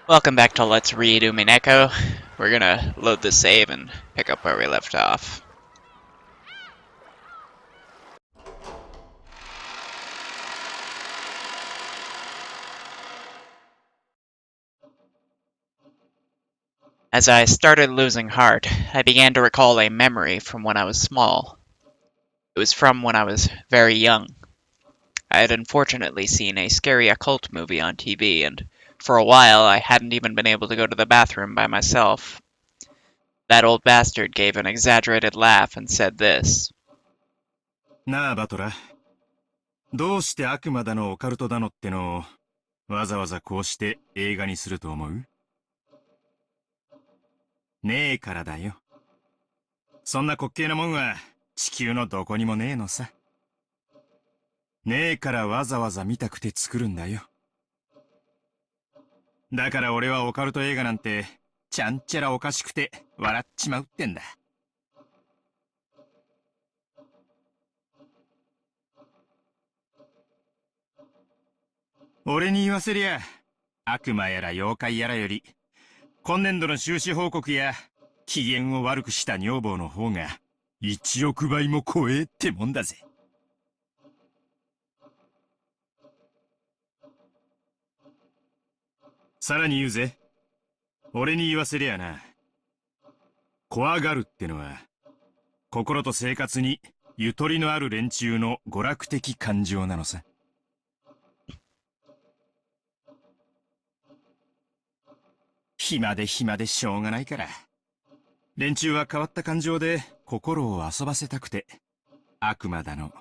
Welcome back to Let's Read Umineko. We're gonna load the save and pick up where we left off. As I started losing heart, I began to recall a memory from when I was small. It was from when I was very young. I had unfortunately seen a scary occult movie on TV, and for a while I hadn't even been able to go to the bathroom by myself. That old bastard gave an exaggerated laugh and said this. なあ、バトラ。どうして悪魔だのオカルトだのってのをわざわざこうして映画にすると思う？ねえからだよ。そんな滑稽なもんは地球のどこにもねえのさ。ねえからわざわざ見たくて作るんだよ。だから俺はオカルト映画なんてちゃんちゃらおかしくて笑っちまうってんだ。俺に言わせりゃ、悪魔やら妖怪やらより、今年度の収支報告や機嫌を悪くした女房の方が1億倍も怖えってもんだぜ。さらに言うぜ。俺に言わせりゃな。怖がるってのは、心と生活にゆとりのある連中の娯楽的感情なのさ。暇でしょうがないから。連中は変わった感情で心を遊ばせたくて、悪魔だの、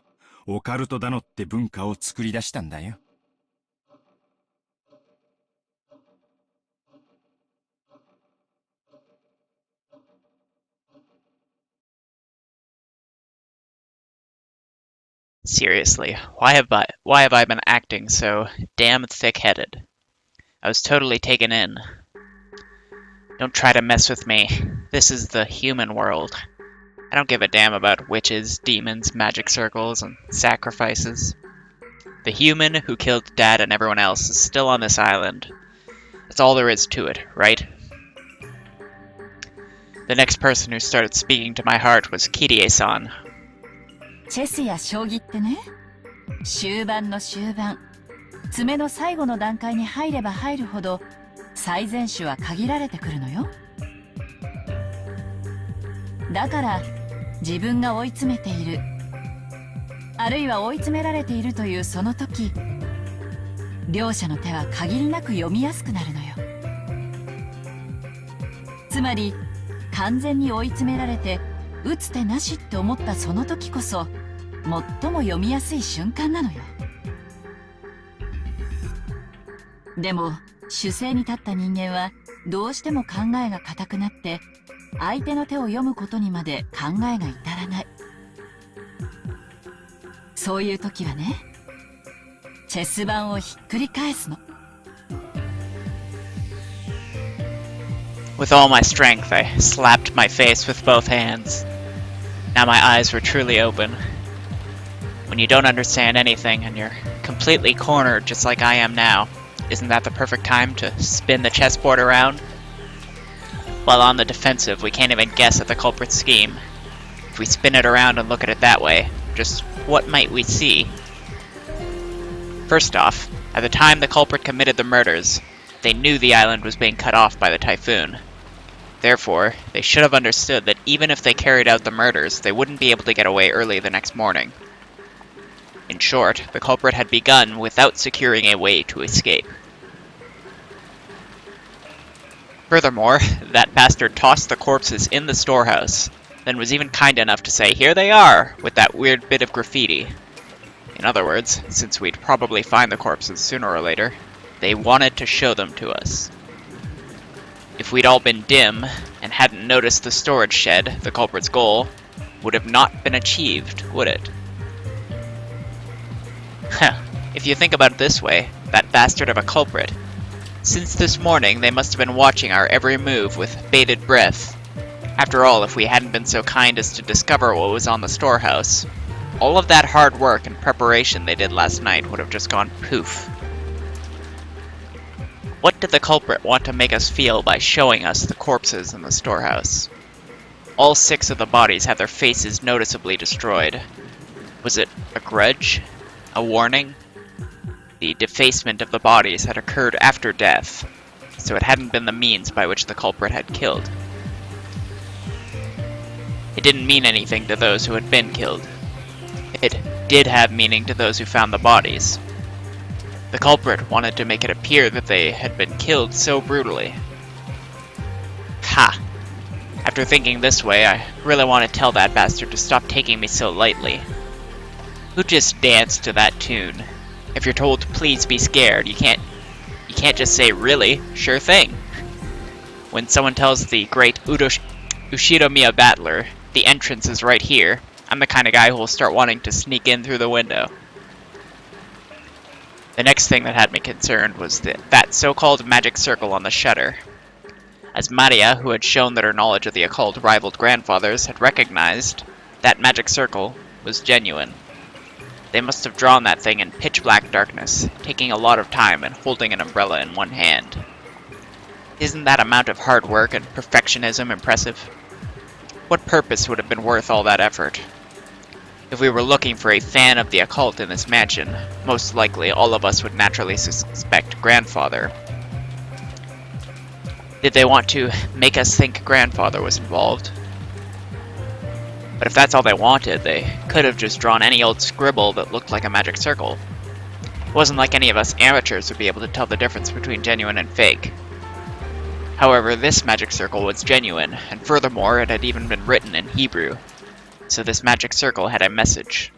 オカルトだのって文化を作り出したんだよ。Seriously, why have I been acting so damn thick-headed? I was totally taken in. Don't try to mess with me. This is the human world. I don't give a damn about witches, demons, magic circles, and sacrifices. The human who killed Dad and everyone else is still on this island. That's all there is to it, right? The next person who started speaking to my heart was Kirie-san. チェスや将棋ってね、終盤の終盤、詰めの最後の段階に入れば入るほど最善手は限られてくるのよ。だから自分が追い詰めている、あるいは追い詰められているというその時、両者の手は限りなく読みやすくなるのよ。つまり完全に追い詰められて打つ手なしって思ったその時こそ最も読みやすい瞬間なのよ。でも守勢に立った人間はどうしても考えが固くなって相手の手を読むことにまで考えが至らない。そういう時はね、チェス盤をひっくり返すの。With all my strength, I slapped my face with both hands. Now my eyes were truly open. When you don't understand anything and you're completely cornered just like I am now, isn't that the perfect time to spin the chessboard around? While on the defensive, we can't even guess at the culprit's scheme. If we spin it around and look at it that way, just what might we see? First off, at the time the culprit committed the murders, they knew the island was being cut off by the typhoon. Therefore, they should have understood that even if they carried out the murders, they wouldn't be able to get away early the next morning. In short, the culprit had begun without securing a way to escape. Furthermore, that bastard tossed the corpses in the storehouse, then was even kind enough to say, "Here they are," with that weird bit of graffiti. In other words, since we'd probably find the corpses sooner or later, they wanted to show them to us. If we'd all been dim and hadn't noticed the storage shed, the culprit's goal would have not been achieved, would it? If you think about it this way, that bastard of a culprit. Since this morning, they must have been watching our every move with bated breath. After all, if we hadn't been so kind as to discover what was on the storehouse, all of that hard work and preparation they did last night would have just gone poof. What did the culprit want to make us feel by showing us the corpses in the storehouse? All 6 of the bodies had their faces noticeably destroyed. Was it a grudge? A warning? The defacement of the bodies had occurred after death, so it hadn't been the means by which the culprit had killed. It didn't mean anything to those who had been killed. It did have meaning to those who found the bodies. The culprit wanted to make it appear that they had been killed so brutally. Ha! After thinking this way, I really want to tell that bastard to stop taking me so lightly. Who just danced to that tune? If you're told to please be scared, you can't just say really, sure thing. When someone tells the great Ushiromiya battler, the entrance is right here, I'm the kind of guy who will start wanting to sneak in through the window. The next thing that had me concerned was that so-called magic circle on the shutter. As Maria, who had shown that her knowledge of the occult rivaled grandfather's, had recognized, that magic circle was genuine. They must have drawn that thing in pitch-black darkness, taking a lot of time and holding an umbrella in one hand. Isn't that amount of hard work and perfectionism impressive? What purpose would have been worth all that effort? If we were looking for a fan of the occult in this mansion, most likely all of us would naturally suspect grandfather. Did they want to make us think grandfather was involved? But if that's all they wanted, they could have just drawn any old scribble that looked like a magic circle. It wasn't like any of us amateurs would be able to tell the difference between genuine and fake. However, this magic circle was genuine, and furthermore, it had even been written in Hebrew. So this magic circle had a message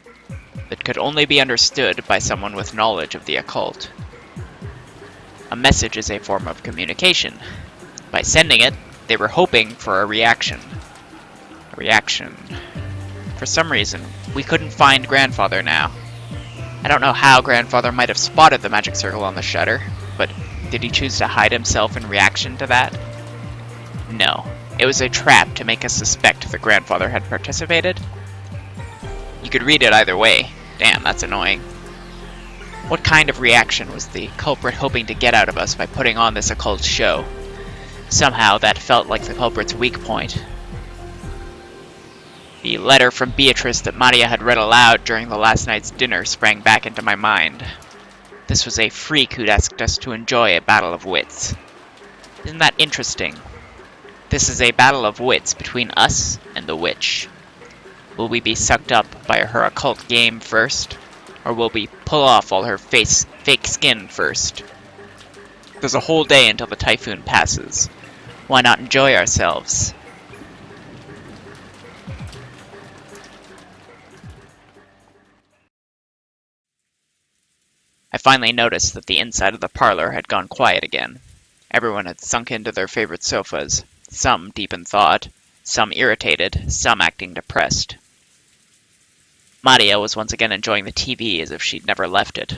that could only be understood by someone with knowledge of the occult. A message is a form of communication. By sending it, they were hoping for a reaction. A reaction. For some reason, we couldn't find grandfather now. I don't know how grandfather might have spotted the magic circle on the shutter, but did he choose to hide himself in reaction to that? No. It was a trap to make us suspect that grandfather had participated. You could read it either way. Damn, that's annoying. What kind of reaction was the culprit hoping to get out of us by putting on this occult show? Somehow that felt like the culprit's weak point. The letter from Beatrice that Maria had read aloud during the last night's dinner sprang back into my mind. This was a freak who'd asked us to enjoy a battle of wits. Isn't that interesting? This is a battle of wits between us and the witch. Will we be sucked up by her occult game first? Or will we pull off all her fake skin first? There's a whole day until the typhoon passes. Why not enjoy ourselves? I finally noticed that the inside of the parlor had gone quiet again. Everyone had sunk into their favorite sofas, some deep in thought, some irritated, some acting depressed. Maria was once again enjoying the TV as if she'd never left it.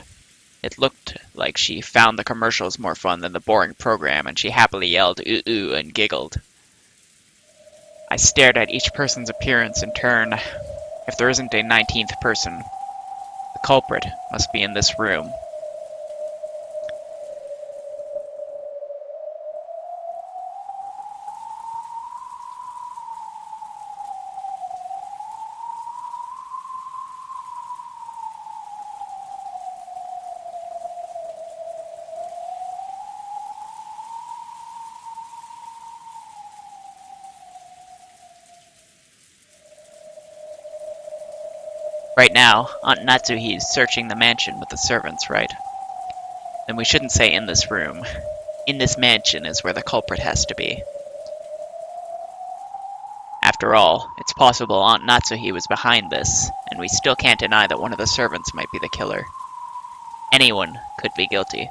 It looked like she found the commercials more fun than the boring program, and she happily yelled ooh ooh and giggled. I stared at each person's appearance in turn. If there isn't a 19th person, the culprit must be in this room. Right now, Aunt Natsuhi's searching the mansion with the servants, right? Then we shouldn't say in this room. In this mansion is where the culprit has to be. After all, it's possible Aunt Natsuhi was behind this, and we still can't deny that one of the servants might be the killer. Anyone could be guilty.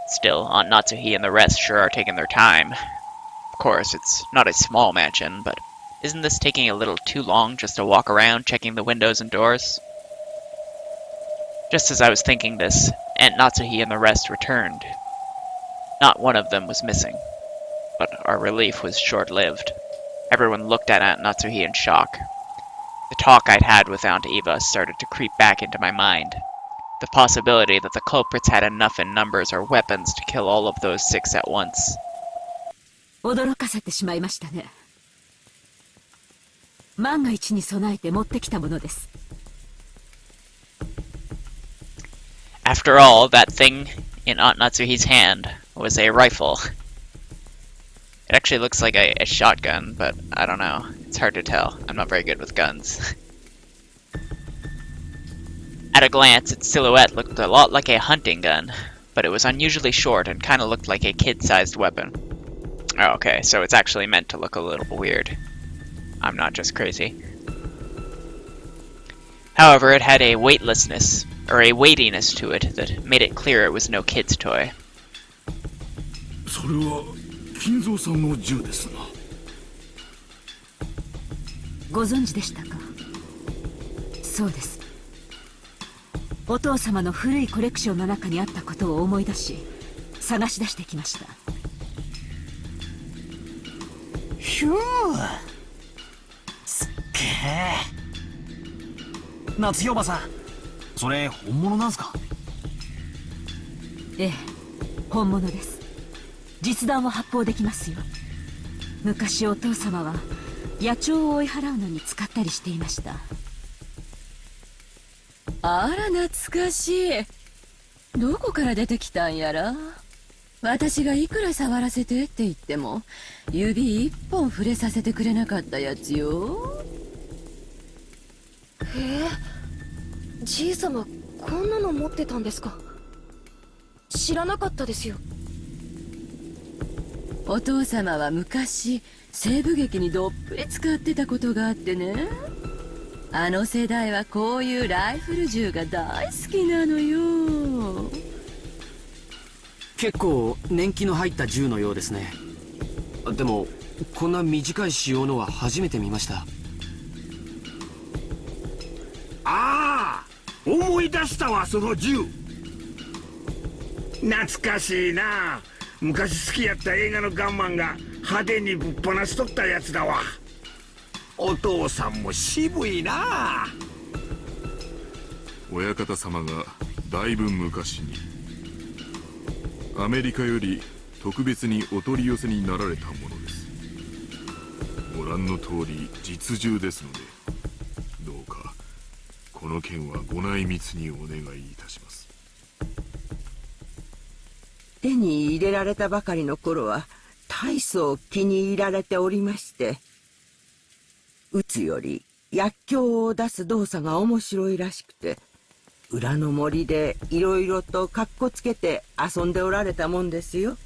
Still, Aunt Natsuhi and the rest sure are taking their time. Of course, it's not a small mansion, but isn't this taking a little too long just to walk around checking the windows and doors? Just as I was thinking this, Aunt Natsuhi and the rest returned. Not one of them was missing, but our relief was short-lived. Everyone looked at Aunt Natsuhi in shock. The talk I'd had with Aunt Eva started to creep back into my mind. the possibility that the culprits had enough in numbers or weapons to kill all of those 6 at once. 驚かせてしまいましたね。万が一に備えて持ってきたものです。After all, that thing in Aunt Natsuhi's hand was a rifle. It actually looks like a shotgun, but I don't know. It's hard to tell. I'm not very good with guns. At a glance, its silhouette looked a lot like a hunting gun, but it was unusually short and kind of looked like a kid-sized weapon. Oh, okay, so it's actually meant to look a little weird. I'm not just crazy. However, it had a weightlessness, or a weightiness to it that made it clear it was no kid's toy. それは金蔵さんの銃ですな。ご存知でしたか。そうです。お父様の古いコレクションの中にあったことを思い出し、探し出してきました。ひゅー、すっげえ。夏日おばさん、それ本物なんすか。ええ、本物です。実弾を発砲できますよ。昔お父様は野鳥を追い払うのに使ったりしていました。あら懐かしい。どこから出てきたんやら。私がいくら触らせてって言っても指一本触れさせてくれなかったやつよ。へえ、じいさまこんなの持ってたんですか。知らなかったですよ。お父様は昔西部劇にどっぷり使ってたことがあってね。あの世代はこういうライフル銃が大好きなのよ。結構年季の入った銃のようですね。でもこんな短い仕様のは初めて見ました。ああ、思い出したわ、その銃。懐かしいな。昔好きやった映画のガンマンが派手にぶっ放しとったやつだわ。お父さんも渋いな。親方様がだいぶ昔にアメリカより特別にお取り寄せになられたものです。ご覧の通り実銃ですので、どうかこの件はご内密にお願いいたします。手に入れられたばかりの頃は大層気に入られておりまして、撃つより薬莢を出す動作が面白いらしくて、裏の森でいろいろとかっこつけて遊んでおられたもんですよ。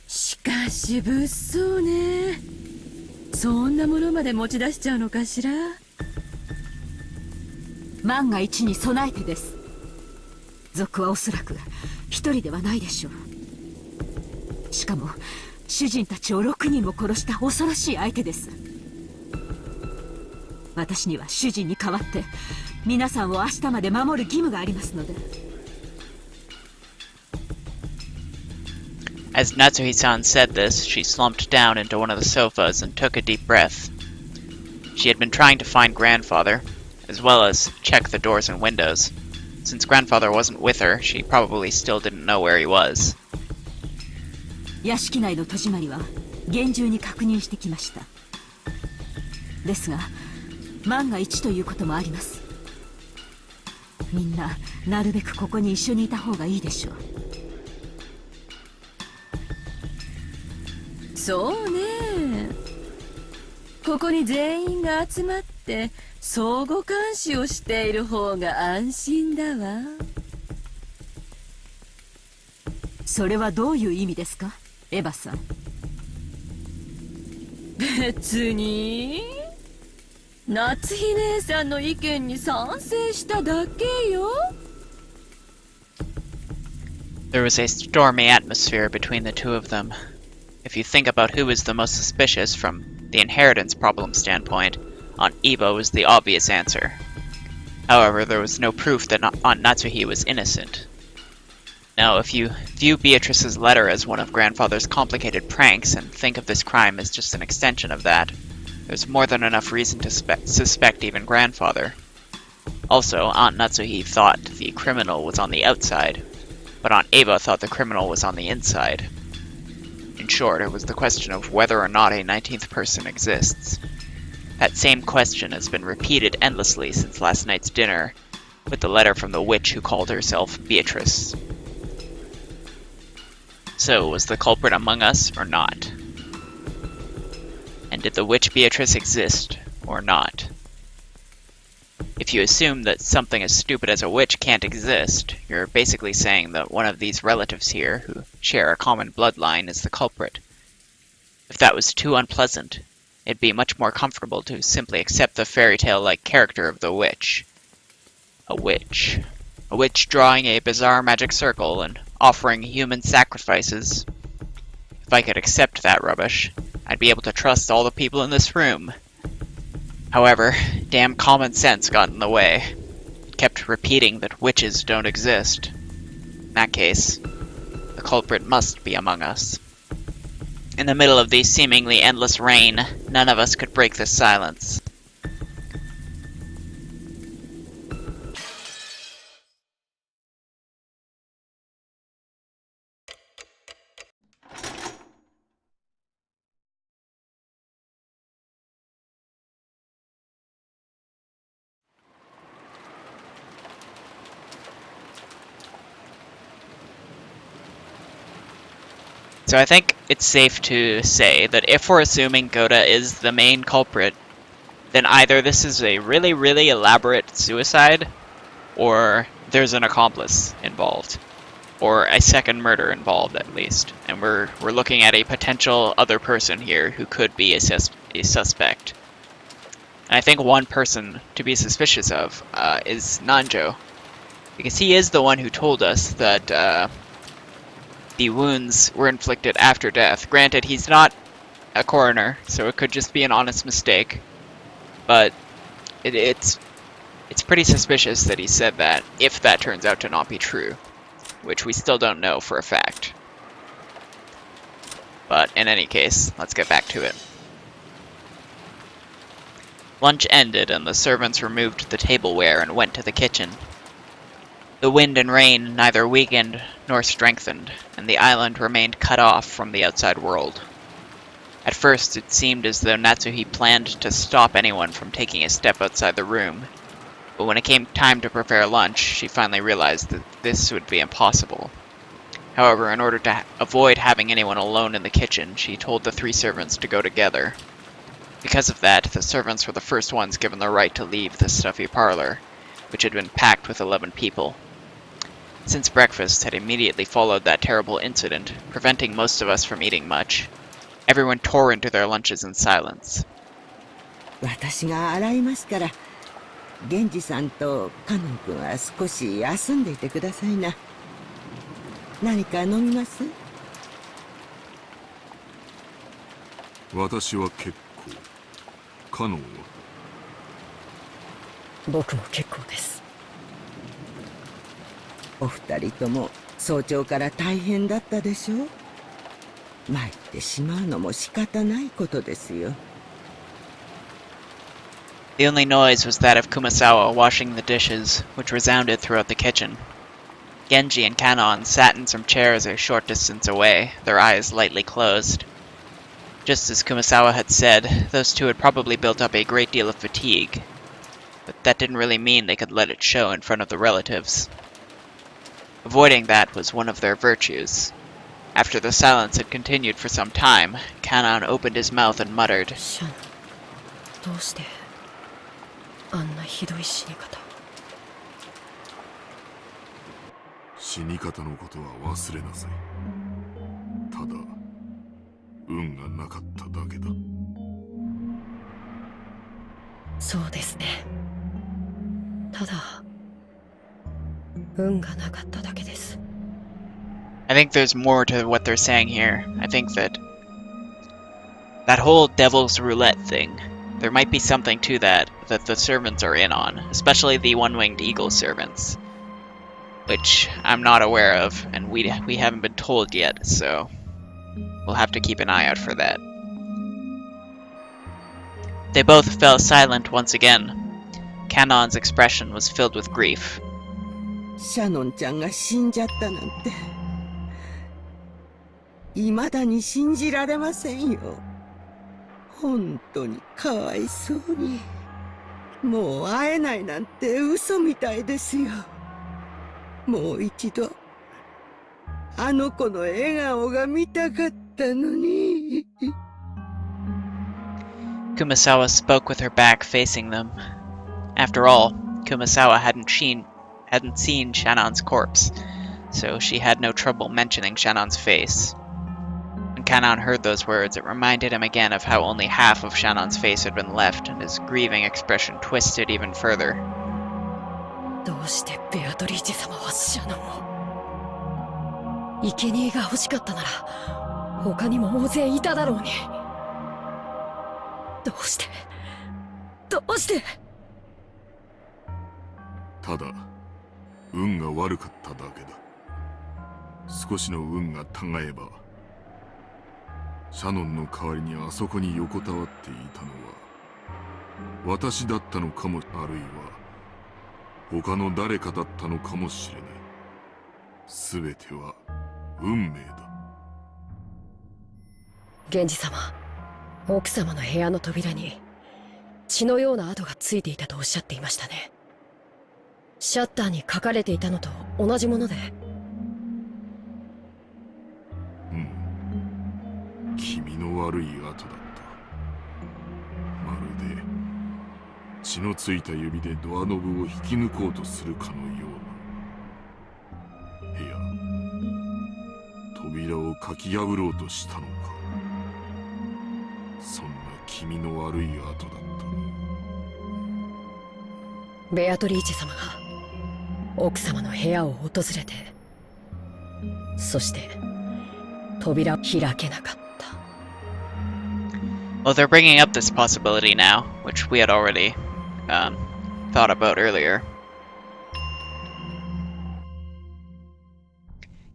しかし物騒ね。そんなものまで持ち出しちゃうのかしら。万が一に備えてです。賊はおそらく一人ではないでしょう。しかも主人たちを6人も殺した恐ろしい相手です。私には主人に代わって皆さんを明日まで守る義務がありますので。As Natsuhi-san said this, she slumped down into one of the sofas and took a deep breath. She had been trying to find grandfather, as well as check the doors and windows. Since grandfather wasn't with her, she probably still didn't know where he was. 屋敷内の戸締まりは厳重に確認してきました。ですが万が一ということもあります。みんななるべくここに一緒にいた方がいいでしょう。そうね。ここに全員が集まって相互監視をしている方が安心だわ。それはどういう意味ですか、エヴァさん。別に夏日姉さんの意見に賛成しただけよ。There was a stormy atmosphere between the two of them. If you think about who was the most suspicious from the inheritance problem standpoint, Aunt Eva was the obvious answer. However, there was no proof that Aunt Natsuhi was innocent. Now, if you view Beatrice's letter as one of grandfather's complicated pranks and think of this crime as just an extension of that, There's more than enough reason to suspect even grandfather. Also, Aunt Natsuhi thought the criminal was on the outside, but Aunt Ava thought the criminal was on the inside. In short, it was the question of whether or not a 19th person exists. That same question has been repeated endlessly since last night's dinner, with the letter from the witch who called herself Beatrice. So, was the culprit among us or not? And did the witch Beatrice exist or not? If you assume that something as stupid as a witch can't exist, you're basically saying that one of these relatives here, who share a common bloodline, is the culprit. If that was too unpleasant, it'd be much more comfortable to simply accept the fairy tale-like character of the witch. A witch. A witch drawing a bizarre magic circle and offering human sacrifices. If I could accept that rubbish, I'd be able to trust all the people in this room. However, damn common sense got in the way. It kept repeating that witches don't exist. In that case, the culprit must be among us. In the middle of the seemingly endless rain, none of us could break this silence. So I think it's safe to say that if we're assuming Goda is the main culprit, then either this is a really, really elaborate suicide, or there's an accomplice involved, or a second murder involved at least, and we're looking at a potential other person here who could be a suspect. And I think one person to be suspicious of is Nanjo, because he is the one who told us that the wounds were inflicted after death. Granted, he's not a coroner, so it could just be an honest mistake, but it's pretty suspicious that he said that, if that turns out to not be true, which we still don't know for a fact. But in any case, let's get back to it. Lunch ended and the servants removed the tableware and went to the kitchen. The wind and rain neither weakened nor strengthened, and the island remained cut off from the outside world. At first, it seemed as though Natsuhi planned to stop anyone from taking a step outside the room, but when it came time to prepare lunch, she finally realized that this would be impossible. However, in order to avoid having anyone alone in the kitchen, she told the 3 servants to go together. Because of that, the servants were the first ones given the right to leave the stuffy parlor, which had been packed with 11 people. Since breakfast had immediately followed that terrible incident, preventing most of us from eating much, everyone tore into their lunches in silence. 私が洗いますから、源氏さんとカノン君は少し休んでいてくださいな。何か飲みます？私は結構。カノンは？僕も結構です。お二人とも早朝から大変だったでしょう。参ってしまうのも仕方ないことですよ。The only noise was that of Kumasawa washing the dishes, which resounded throughout the kitchen. Genji and Kanon sat in some chairs a short distance away, their eyes lightly closed. Just as Kumasawa had said, those two had probably built up a great deal of fatigue, but that didn't really mean they could let it show in front of the relatives. Avoiding that was one of their virtues. After the silence had continued for some time, Kanon opened his mouth and muttered, シャナ、どうしてあんなひどい死に方を。死に方のことは忘れなさい。ただ、運がなかっただけだ。そうですね。ただ運がなかっただけです。I think there's more to what they're saying here. I think that whole devil's roulette thing, there might be something to that the servants are in on, especially the one-winged eagle servants, which I'm not aware of, and we haven't been told yet, so we'll have to keep an eye out for that. They both fell silent once again. Kanon's expression was filled with grief. シャノンちゃんが死んじゃったなんて未だに信じられませんよ。本当にかわいそうに。もう会えないなんて嘘みたいですよ。もう一度あの子の笑顔が見たかったのに。Kumasawa spoke with her back facing them. After all, Kumasawa hadn't seen Shannon's corpse, so she had no trouble mentioning Shannon's face. When Kannon heard those words, it reminded him again of how only half of Shannon's face had been left, and his grieving expression twisted even further. どうしてベアトリーチェ様はシャノンを。生贄が欲しかったなら他にも大勢いただろうに。どうしてただ運が悪かっただけだ。少しの運がたがえばシャノンの代わりにあそこに横たわっていたのは私だったのかも、あるいは他の誰かだったのかもしれない。全ては運命だ。源氏様、奥様の部屋の扉に血のような跡がついていたとおっしゃっていましたね。シャッターに書かれていたのと同じもので。気味の悪い跡だった。まるで血のついた指でドアノブを引き抜こうとするかのような。部屋、扉をかき破ろうとしたのか。そんな気味の悪い跡だった。ベアトリーチェ様が奥様の部屋を訪れて、そして扉を開けなかった。Well, they're bringing up this possibility now, which we had already thought about earlier.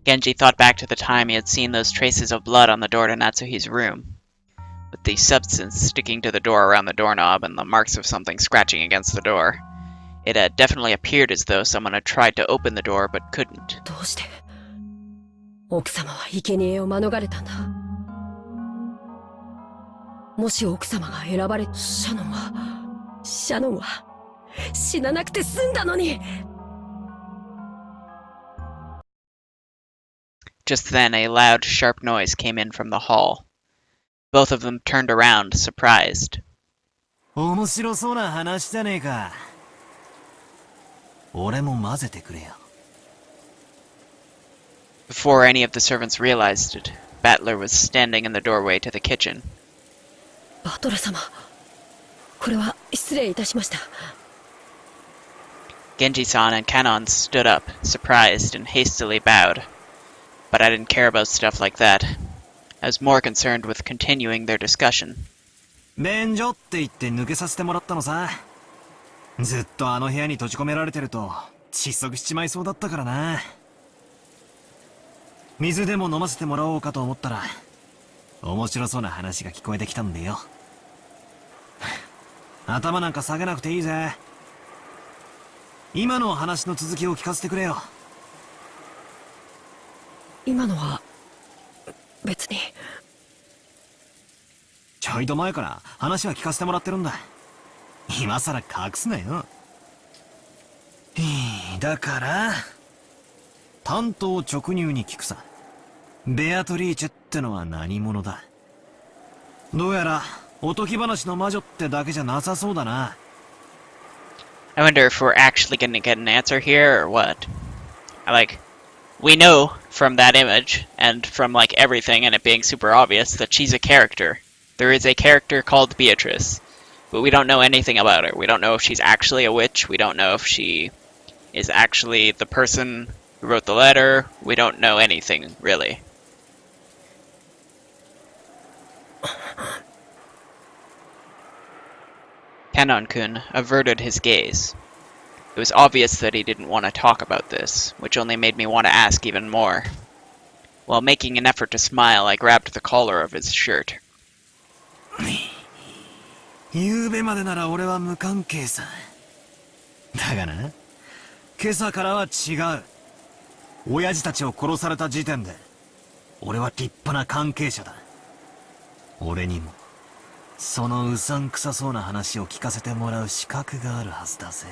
Genji thought back to the time he had seen those traces of blood on the door to Natsuhi's room, with the substance sticking to the door around the doorknob and the marks of something scratching against the door. It had definitely appeared as though someone had tried to open the door but couldn't. どうして奥様は生贄を免れたんだ。もし奥様が選ばれ、シャノンは死ななくて済んだのに。Just then, a loud, sharp noise came in from the hall. Both of them turned around, surprised. 面白そうな話じゃねえか。俺も混ぜてくれよ。Before any of the servants realized it, Battler was standing in the doorway to the kitchen. バトラ様、これは失礼いたしました。Genji-san and Kannon stood up, surprised, and hastily bowed. But I didn't care about stuff like that. I was more concerned with continuing their discussion. 便所って言って抜けさせてもらったのさ。ずっとあの部屋に閉じ込められてると窒息しちまいそうだったからな。水でも飲ませてもらおうかと思ったら面白そうな話が聞こえてきたんでよ。頭なんか下げなくていいぜ。今の話の続きを聞かせてくれよ。今のは別に。ちょいと前から話は聞かせてもらってるんだ。今さら隠すなよ。だから単刀直入に聞くさ。ベアトリーチェってのは何者だ。どうやらおとぎ話の魔女ってだけじゃなさそうだな。I wonder if we're actually gonna get an answer here or what. We know from that image and from everything and it being super obvious that she's a character. There is a character called Beatrice, but we don't know anything about her. We don't know if she's actually a witch. We don't know if she is actually the person who wrote the letter. We don't know anything, really. Kannon-kun averted his gaze. It was obvious that he didn't want to talk about this, which only made me want to ask even more. While making an effort to smile, I grabbed the collar of his shirt. 昨べまでなら俺は無関係さ。だがな、今朝からは違う。親父たちを殺された時点で、俺は立派な関係者だ。俺にも、そのうさんくさそうな話を聞かせてもらう資格があるはずだぜ。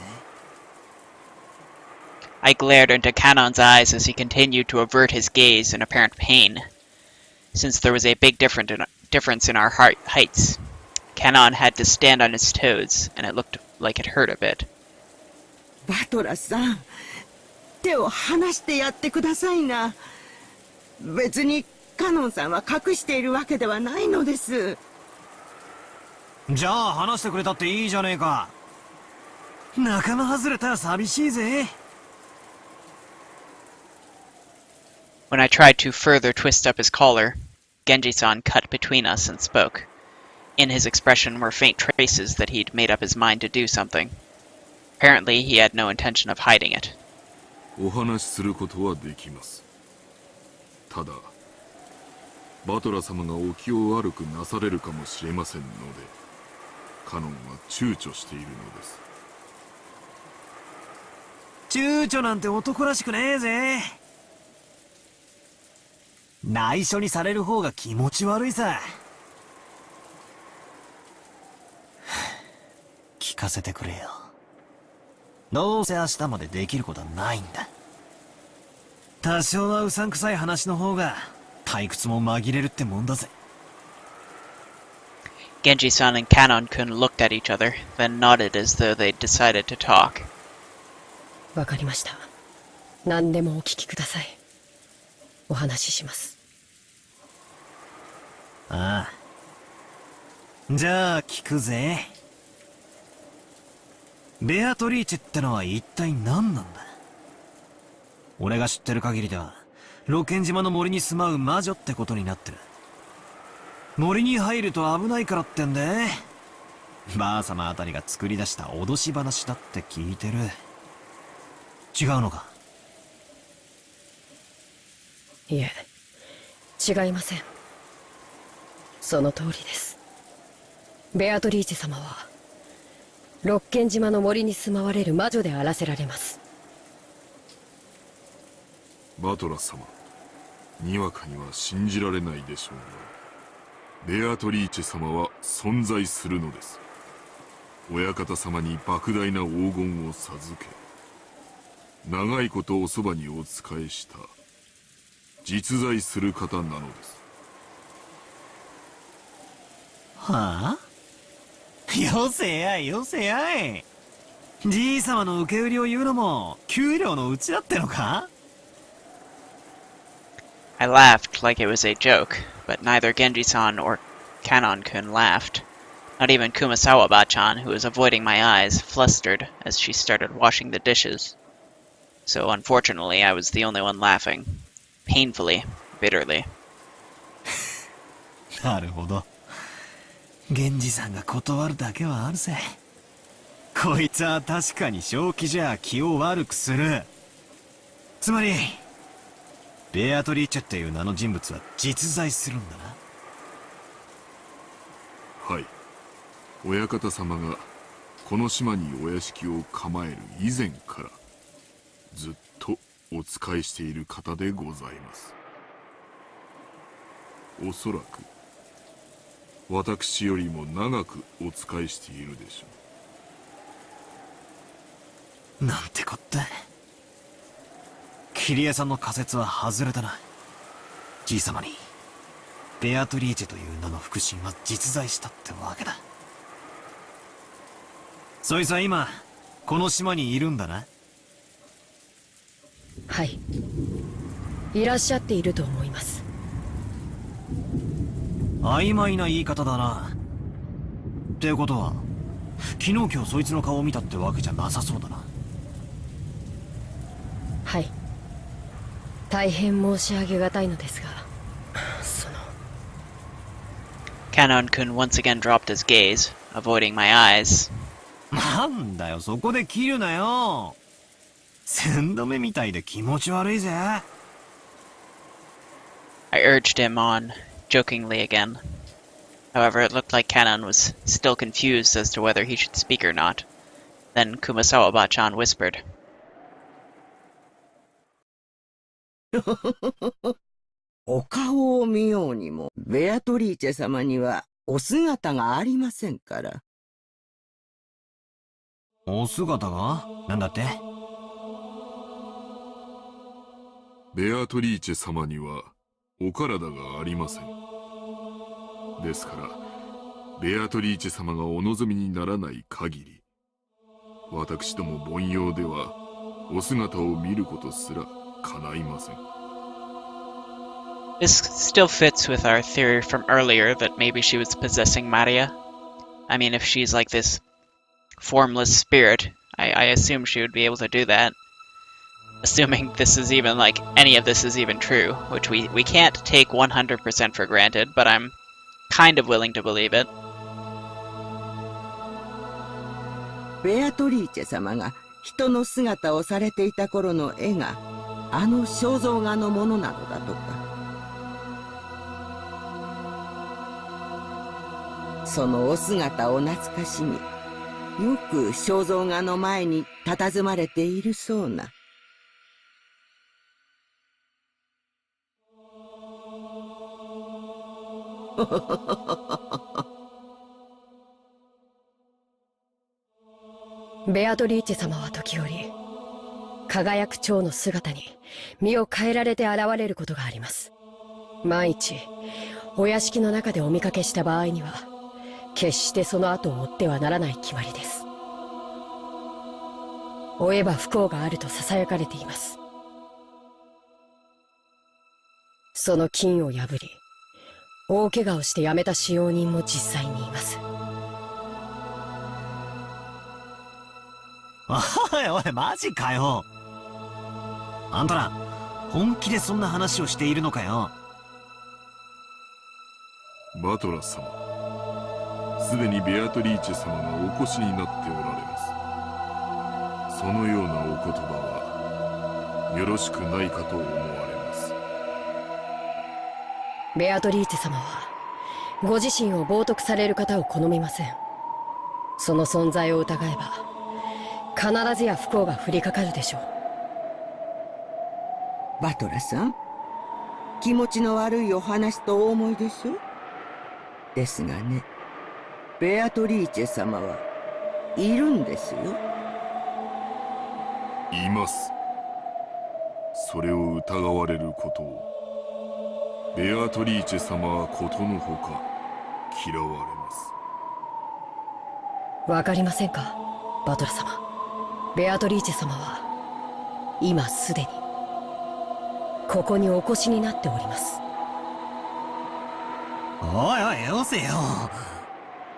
I glared into Kanon's eyes as he continued to avert his gaze in apparent pain. Since there was a big difference in our heights, Kanon had to stand on his toes, and it looked like it hurt a bit. バトラさん、手を離してやってくださいな。別にカノンさんは隠しているわけではないのです。じゃあ話してくれたっていいじゃねえか。仲間外れたら寂しいぜ。When I tried to further twist up his collar, Genji-san cut between us and spoke. In his expression were faint traces that he'd made up his mind to do something. Apparently, he had no intention of hiding it. お話しすることはできます。ただ、バトラ様がお気を悪くなされるかもしれませんので、カノンは躊躇しているのです。躊躇なんて男らしくねえぜ。内緒にされる方が気持ち悪いさ。聞かせてくれよ。どうせ明日までできることはないんだ。多少はうさんくさい話の方が退屈も紛れるってもんだぜ。Genji-san and Kanon-kun looked at each other, then nodded as though they'd decided to talk. わかりました。何でもお聞きください。お話しします。ああ。じゃあ聞くぜ。ベアトリーチェってのは一体何なんだ？俺が知ってる限りでは、露見島の森に住まう魔女ってことになってる。森に入ると危ないからってんで、ばあ様あたりが作り出した脅し話だって聞いてる。違うのか？いえ、違いません。その通りです。ベアトリーチェ様は、六軒島の森に住まわれる魔女であらせられます。バトラ様、にわかには信じられないでしょうが、ベアトリーチェ様は存在するのです。親方様に莫大な黄金を授け、長いことおそばにお仕えした実在する方なのです。はあ？よせやいよせやい。じい様の受け売りを言うのも給料のうちだってのか？ I laughed like it was a joke, but neither Genji-san or Kanon-kun laughed. Not even Kumasawa-bachan, who was avoiding my eyes, flustered as she started washing the dishes. So unfortunately, I was the only one laughing. Painfully, bitterly. なるほど。源氏さんが断るだけはあるぜ。こいつは確かに正気じゃ気を悪くする。つまり、ベアトリーチェっていう名の人物は実在するんだな。はい。親方様がこの島にお屋敷を構える以前からずっとお仕えしている方でございます。おそらく私よりも長くお仕えしているでしょう。なんてこった。桐江さんの仮説は外れたな。じい様にベアトリーチェという名の腹心は実在したってわけだ。そいつは今この島にいるんだな。はい、いらっしゃっていると思います。曖昧な言い方だな。ってことは昨日今日そいつの顔を見たってわけじゃなさそうだな。はい、大変申し上げがたいのですが、その Kanon-kun once again dropped his gaze, avoiding my eyes. なんだよ、そこで切るなよ。寸止めみたいで気持ち悪いぜ。I urged him on, jokingly again. However, it looked like Kanan was still confused as to whether he should speak or not. Then Kumasawa-bachan whispered. お顔を見ようにも、ベアトリーチェ様にはお姿がありませんから。お姿がなんだって？ベアトリーチェ様にはお体がありません。ですから、ベアトリーチェ様がお望みにならない限り、私ども凡庸ではお姿を見ることすら叶いません。This still fits with our theory from earlier that maybe she was possessing Maria. I mean, if she's like this formless spirit, I assume she would be able to do that. Assuming this is even like any of this is even true, which we can't take 100% for granted, but I'm kind of willing to believe it. ベアトリーチェ様が人の姿をされていた頃の絵があの肖像画のものなのだとか。そのお姿を懐かしみ、よく肖像画の前に佇まれているそうな。ベアトリーチェ様は時折、輝く蝶の姿に身を変えられて現れることがあります。万一、お屋敷の中でお見かけした場合には、決してその後を追ってはならない決まりです。追えば不幸があると囁かれています。その禁を破り、大怪我をして辞めた使用人も実際にいます。おいおい、マジかよ。あんたら、本気でそんな話をしているのかよ。バトラス様、すでにベアトリーチェ様がお越しになっておられます。そのようなお言葉はよろしくないかと思われます。ベアトリーチェ様はご自身を冒涜される方を好みません。その存在を疑えば必ずや不幸が降りかかるでしょう。バトラさん、気持ちの悪いお話とお思いでしょ。ですがね、ベアトリーチェ様はいるんですよ。います。それを疑われることをベアトリーチェ様はことのほか嫌われます。わかりませんか、バトラ様。ベアトリーチェ様は今すでにここにお越しになっております。おいおい、よせよ。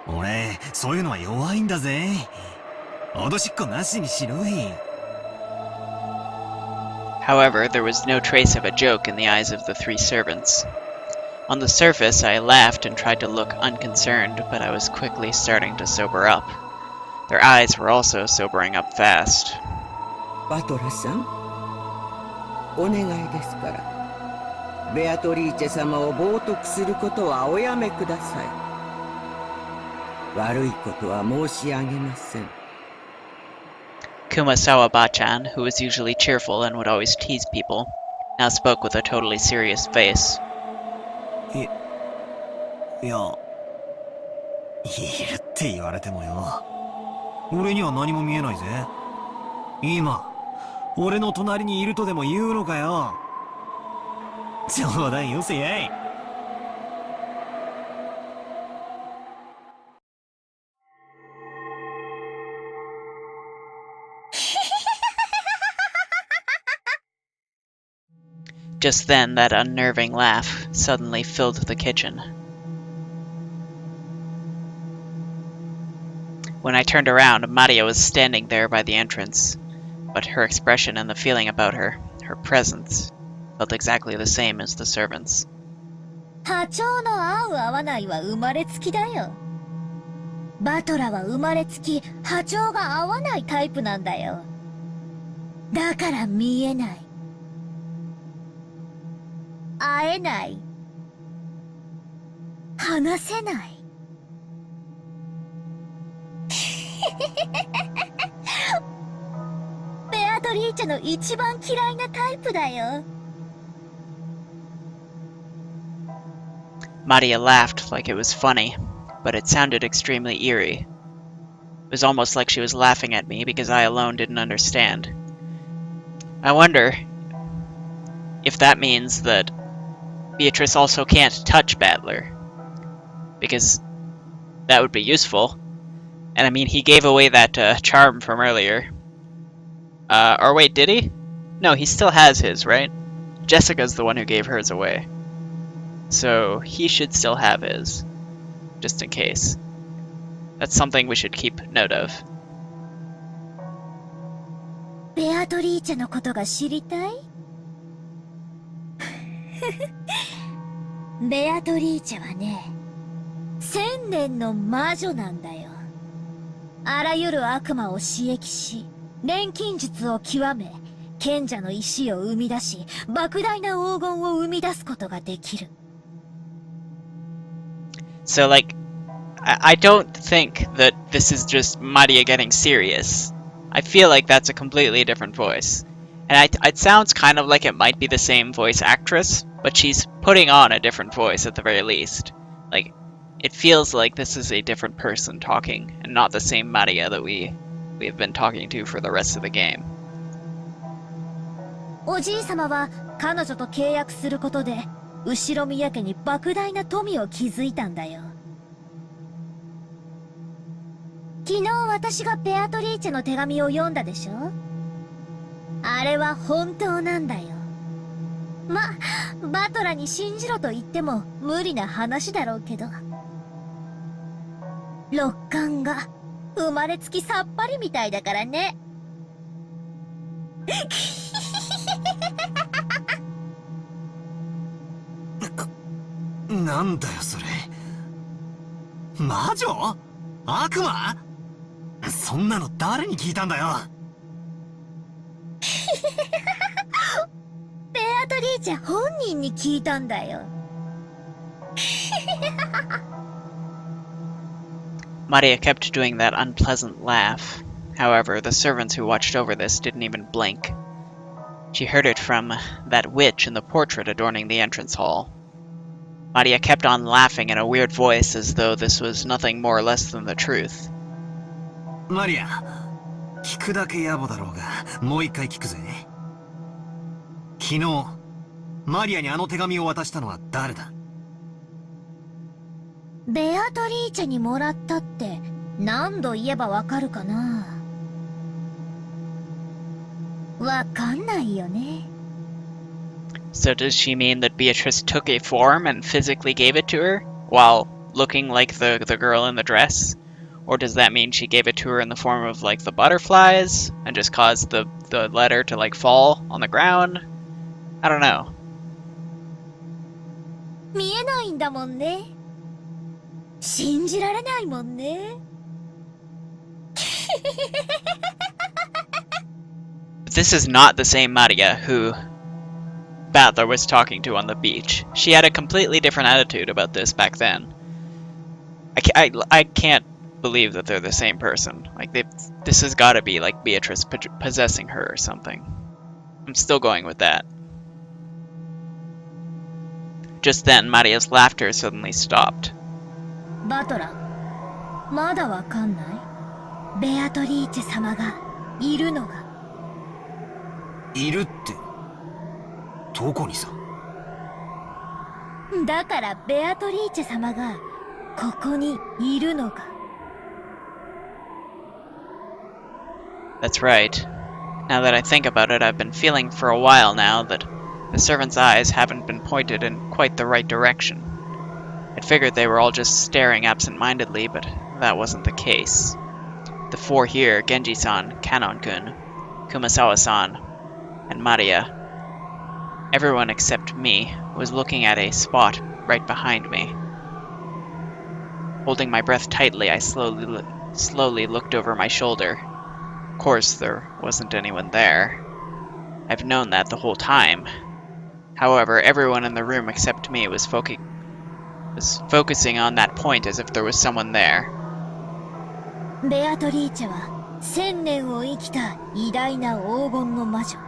俺、そういうのは弱いんだぜ。脅しっこなしにしろい。However, there was no trace of a joke in the eyes of the three servants. On the surface, I laughed and tried to look unconcerned, but I was quickly starting to sober up. Their eyes were also sobering up fast. バトラさん、お願いですから、ベアトリーチェ様を冒涜することはおやめください。悪いことは申し上げません。Kumasawa-bachan, who was usually cheerful and would always tease people, now spoke with a totally serious face. いや、いるって言われてもよ。俺には何も見えないぜ。今、俺の隣にいるとでも言うのかよ。冗談よせやい。Just then, that unnerving laugh suddenly filled the kitchen. When I turned around, Maria was standing there by the entrance, but her expression and the feeling about her, her presence, felt exactly the same as the servants. 波長の合う合わないは生まれつきだよ。バトラは生まれつき波長が合わないタイプなんだよ。だから見えない。会えない。話せない。ベアトリーチェの一番嫌いなタイプだよ。Maria laughed like it was funny, but it sounded extremely eerie. It was almost like she was laughing at me because I alone didn't understand. I wonder if that means that Beatrice also can't touch Battler, because that would be useful. And I mean, he gave away that charm from earlier. Or wait, did he? No, he still has his, right? Jessica's the one who gave hers away. So he should still have his, just in case. That's something we should keep note of. ベアトリーチェのことが知りたい？ベアトリーチェはね、1000年の魔女なんだよ。あらゆる悪魔を刺激し、錬金術を極め、賢者の石を生み出し、莫大な黄金を生み出すことができる。So, like, I don't think that this is just Maria getting serious. I feel like that's a completely different voice. And it sounds kind of like it might be the same voice actress, but she's putting on a different voice at the very least. Like, it feels like this is a different person talking, and not the same Maria that we have been talking to for the rest of the game. おじいさまは彼女と契約することで、後ろ宮家に莫大な富を築いたんだよ。昨日私がベアトリーチェの手紙を読んだでしょ？あれは本当なんだよ。ま、バトラに信じろと言っても無理な話だろうけど。六冠が生まれつきさっぱりみたいだからね。なんだよそれ。魔女？悪魔？そんなの誰に聞いたんだよ。ベアトリーチェ本人に聞いたんだよ。Maria kept doing that unpleasant laugh. However, the servants who watched over this didn't even blink. She heard it from that witch in the portrait adorning the entrance hall. Maria kept on laughing in a weird voice as though this was nothing more or less than the truth. マリア、聞くだけ野暮だろうが、もう一回聞くぜ。昨日、マリアにあの手紙を渡したのは誰だ？ベアトリーチェにもらったって何度言えばわかるかな？わかんないよね。So does she mean that Beatrice took a form and physically gave it to her, while looking like the girl in the dress? Or does that mean she gave it to her in the form of, like, the butterflies, and just caused the letter to, like, fall on the ground? I don't know. 見えないんだもんね。信じられないもんね。This is not the same Maria who Battler was talking to on the beach. She had a completely different attitude about this back then. I can't believe that they're the same person. Like, this has got to be like Beatrice possessing her or something. I'm still going with that. Just then, Maria's laughter suddenly stopped. バトラ、まだわかんない？ベアトリーチェ様がいるのが。いるってどこにさ？だからベアトリーチェ様がここにいるのが。That's right. Now that I think about it, I've been feeling for a while now that the servants' eyes haven't been pointed in quite the right direction. I'd figured they were all just staring absent-mindedly, but that wasn't the case. The four here, Genji-san, Kanon-kun, Kumasawa-san, and Maria, everyone except me, was looking at a spot right behind me. Holding my breath tightly, I slowly looked over my shoulder. Of course, there wasn't anyone there. I've known that the whole time. However, everyone in the room except me was focusing on that point as if there was someone there. ベアトリーチェは1000年を生きた偉大な黄金の魔女。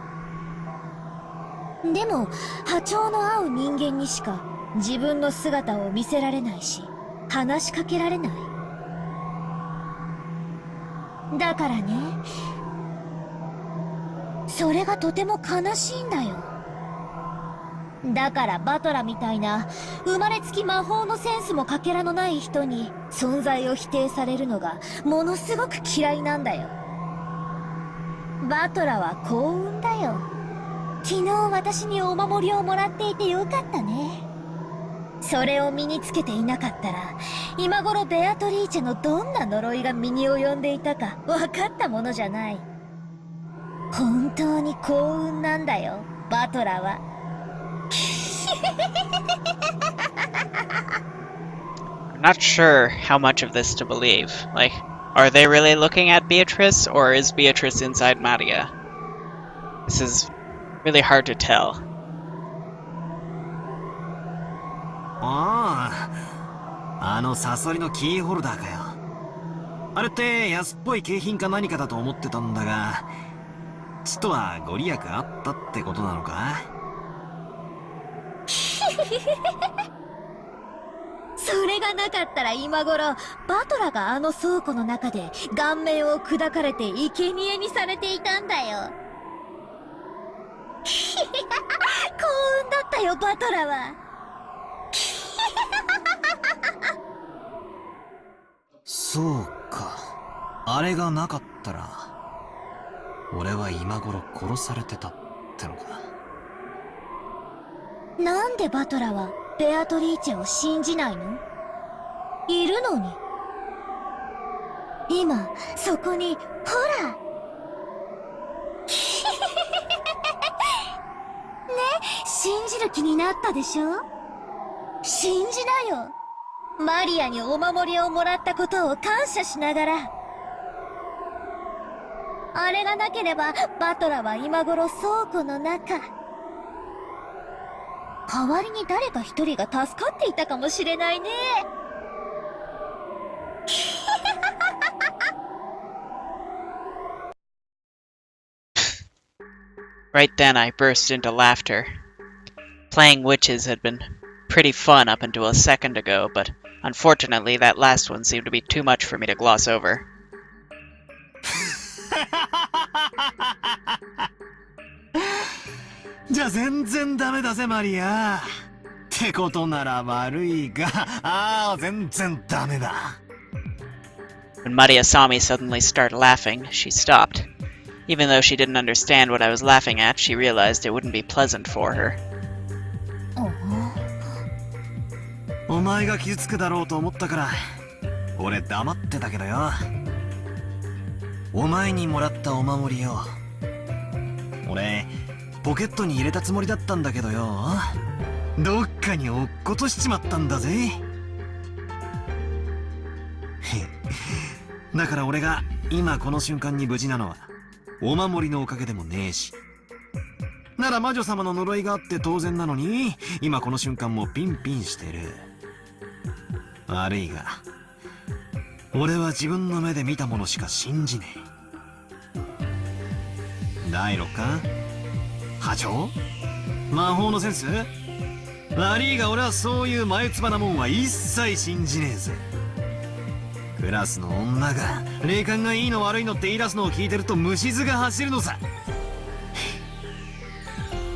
でも波長の合う人間にしか自分の姿を見せられないし、話しかけられない。だからね、それがとても悲しいんだよ。だからバトラみたいな生まれつき魔法のセンスもかけらのない人に存在を否定されるのがものすごく嫌いなんだよ。バトラは幸運だよ。昨日私にお守りをもらっていてよかったね。それを身につけていなかったら今頃ベアトリーチェのどんな呪いが身に及んでいたか分かったものじゃない。本当に幸運なんだよ、バトラは。I'm not sure how much of this to believe. Like, are they really looking at Beatrice, or is Beatrice inside Maria? This is really hard to tell. ああ、あのサソリのキーホルダーかよ。あれって安っぽい景品か何かだと思ってたんだが、ちとはご利益あったってことなのか？それがなかったら今頃バトラがあの倉庫の中で顔面を砕かれて生贄にされていたんだよ。幸運だったよ、バトラは。そうか。あれがなかったら俺は今頃殺されてたってのか。なんでバトラはベアトリーチェを信じないの？いるのに。今そこにほら。ね、信じる気になったでしょ？信じなよ。マリアにお守りをもらったことを感謝しながら。あれがなければバトラは今頃倉庫の中。代わりに誰か一人が助かっていたかもしれないね。Right then, I burst into laughter. Playing witches had been pretty fun up until a second ago, but unfortunately that last one seemed to be too much for me to gloss over. じゃあ全然ダメだぜマリア。ってことなら悪いが、全然ダメだ。When Maria saw me suddenly start laughing, she stopped. Even though she didn't understand what I was laughing at, she realized it wouldn't be pleasant for her. お前が傷つくだろうと思ったから俺黙ってたけどよ。お前にもらったお守りよ、俺ポケットに入れたつもりだったんだけどよ、どっかに落っことしちまったんだぜ。だから俺が今この瞬間に無事なのはお守りのおかげでもねえし、なら魔女様の呪いがあって当然なのに今この瞬間もピンピンしてる。悪いが俺は自分の目で見たものしか信じねえ。第6巻波長魔法のセンス悪いが俺はそういう前つばなもんは一切信じねえぜ。クラスの女が霊感がいいの悪いのって言い出すのを聞いてると虫唾が走るのさ。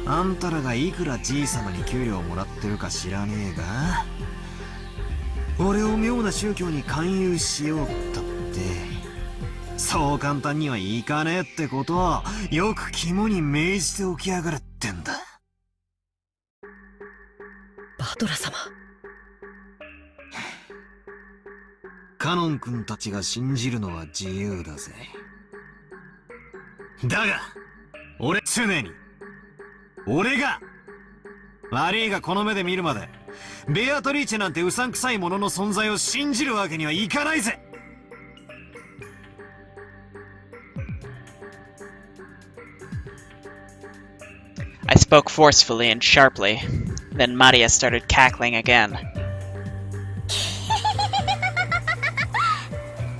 あんたらがいくらじい様に給料をもらってるか知らねえが、俺を妙な宗教に勧誘しようったってそう簡単にはいかねえってことをよく肝に銘じておきやがるってんだ。バトラ様、カノン君たちが信じるのは自由だぜ。だが常に俺が悪いがこの目で見るまでベアトリーチェなんてうさんくさいものの存在を信じるわけにはいかないぜ。I spoke forcefully and sharply. Then Maria started cackling again.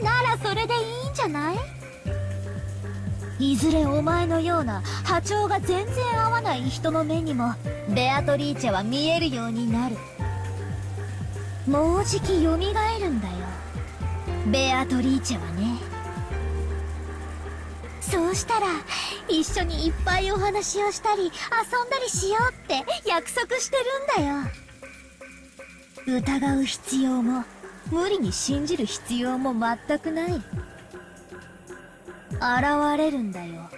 ならそれでいいじゃない？いずれお前のような波長が全然合わない人の目にもベアトリーチェは見えるようになる。もうじき蘇るんだよ、ベアトリーチェはね。そうしたら一緒にいっぱいお話をしたり遊んだりしようって約束してるんだよ。疑う必要も無理に信じる必要も全くない。現れるんだよ、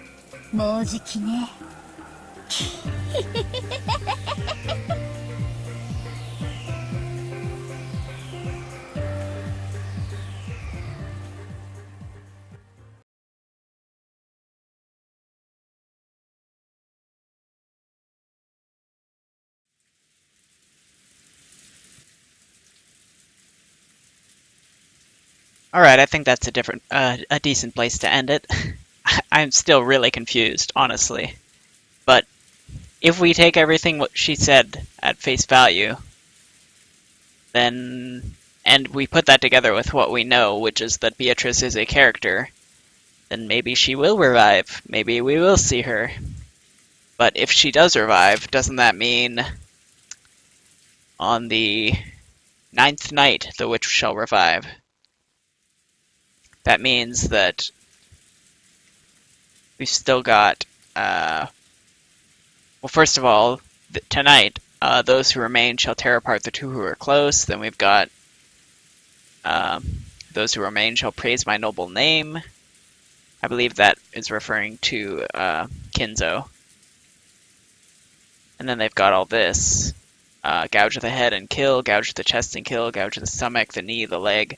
もうじきね。Alright, I think that's a decent place to end it. I'm still really confused, honestly. But if we take everything what she said at face value, then, and we put that together with what we know, which is that Beatrice is a character, then maybe she will revive. Maybe we will see her. But if she does revive, doesn't that mean on the 9th night the witch shall revive? That means that we've still got, well, first of all, tonight, those who remain shall tear apart the two who are close. Then we've got, those who remain shall praise my noble name. I believe that is referring to Kinzo. And then they've got all this. Gouge the head and kill, gouge the chest and kill, gouge the stomach, the knee, the leg.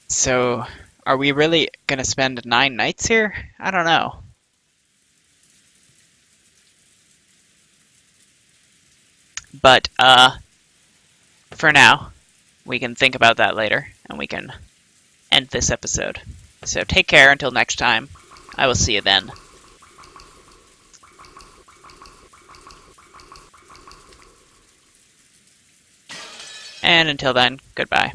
So, are we really gonna spend 9 nights here? I don't know. But, for now, we can think about that later, and we can end this episode. So take care until next time. I will see you then. And until then, goodbye.